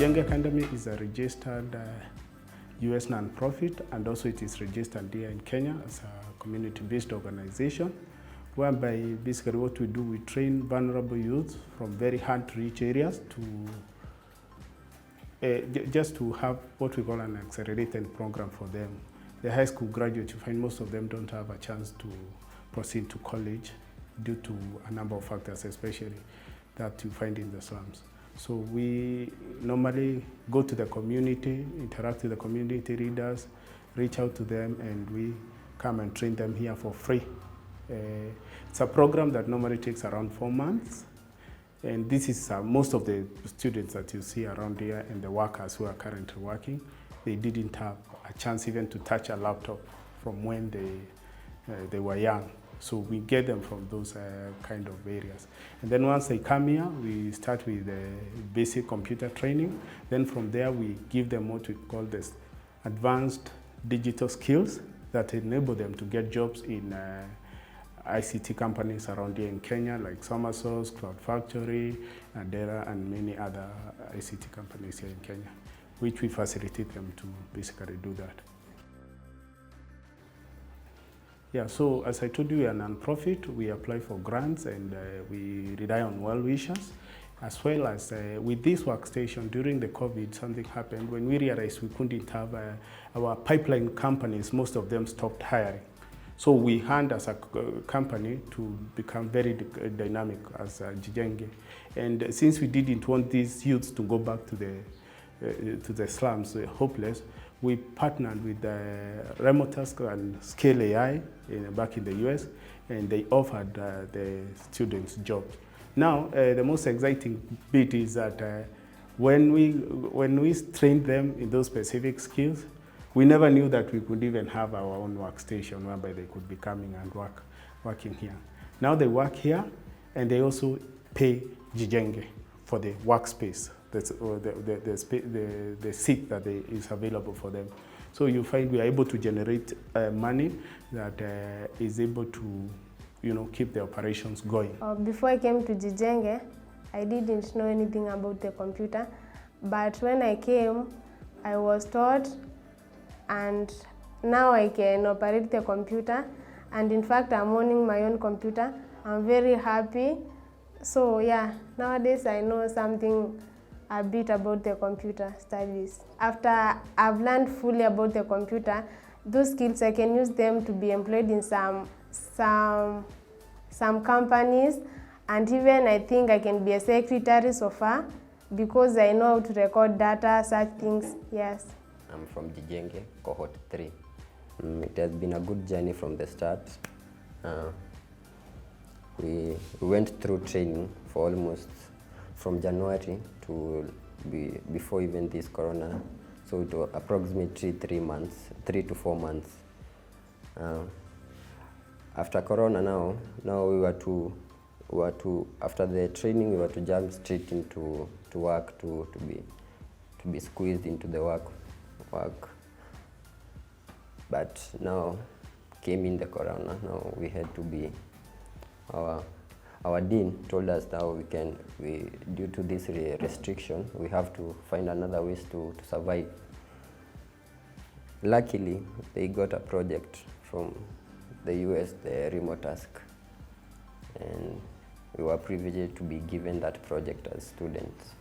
Jijenge Academy is a registered US non-profit, and also it is registered here in Kenya as a community-based organization, whereby basically what we do, we train vulnerable youths from very hard-to-reach areas to just to have what we call an accelerated program for them. The high school graduates, you find most of them don't have a chance to proceed to college due to a number of factors, especially that you find in the slums. So we normally go to the community, interact with the community leaders, reach out to them, and we come and train them here for free. It's a program that normally takes around 4 months. And this is most of the students that you see around here and the workers who are currently working, they didn't have a chance even to touch a laptop from when they were young. So we get them from those kind of areas. And then once they come here, we start with basic computer training. Then from there, we give them what we call this advanced digital skills that enable them to get jobs in ICT companies around here in Kenya, like Somersource, Cloud Factory, Adera, and many other ICT companies here in Kenya, which we facilitate them to basically do that. Yeah, so as I told you, we are a non-profit. We apply for grants and we rely on well-wishers, as well as with this workstation during the COVID, something happened when we realized we couldn't have our pipeline companies, most of them stopped hiring. So we had as a company to become very dynamic as Jijenge. And since we didn't want these youths to go back to the slums, hopeless, we partnered with Remotask and Scale AI back in the US, and they offered the students jobs. Now, the most exciting bit is that when we trained them in those specific skills, we never knew that we could even have our own workstation whereby they could be coming and working here. Now they work here, and they also pay Jijenge for the workspace. That's the seat that is available for them. So you find we are able to generate money that is able to, keep the operations going. Before I came to Jijenge, I didn't know anything about the computer, but when I came, I was taught, and now I can operate the computer. And in fact, I'm owning my own computer. I'm very happy. So yeah, nowadays I know something a bit about the computer studies. After I've learned fully about the computer, those skills I can use them to be employed in some companies, and even I think I can be a secretary so far because I know how to record data, such things. Yes. I'm from Jijenge, cohort 3. It has been a good journey from the start. We went through training for almost from January to before even this corona, so it was approximately 3 to 4 months. After corona, now we were to after the training we were to jump straight into work to be squeezed into the work. But now came in the corona. Now we had to be our dean told us now due to this restriction, we have to find another ways to survive. Luckily, they got a project from the US, the Remotask, and we were privileged to be given that project as students.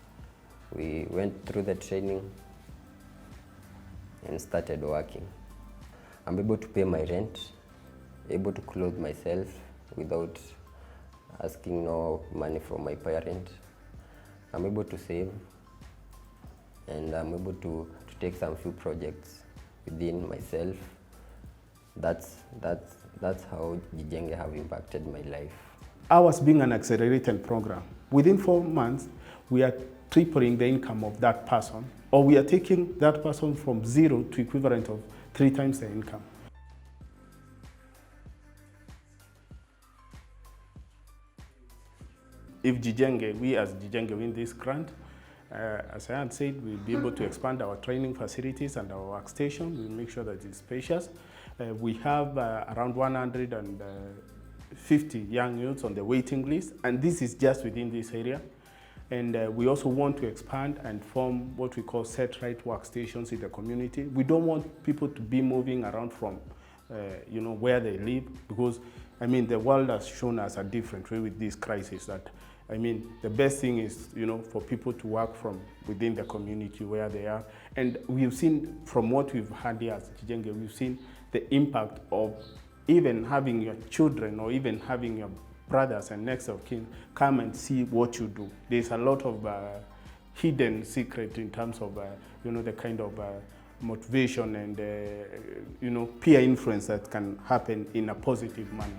We went through the training and started working. I'm able to pay my rent, able to clothe myself without asking no money from my parents. I'm able to save, and I'm able to take some few projects within myself. That's how Jijenge have impacted my life. Ours being an accelerated program, within 4 months, we are tripling the income of that person, or we are taking that person from 0 to equivalent of 3 times the income. If Jijenge, we as Jijenge win this grant, as I had said, we'll be able to expand our training facilities and our workstation. We'll make sure that it's spacious. We have around 150 young youths on the waiting list, and this is just within this area. And we also want to expand and form what we call set-right workstations in the community. We don't want people to be moving around from where they live, because I mean the world has shown us a different way with this crisis. That I mean the best thing is for people to work from within the community where they are. And we've seen from what we've had here at Jijenge, we've seen the impact of even having your children or even having your brothers and next of kin come and see what you do. There's a lot of hidden secret in terms of the kind of motivation and peer influence that can happen in a positive manner.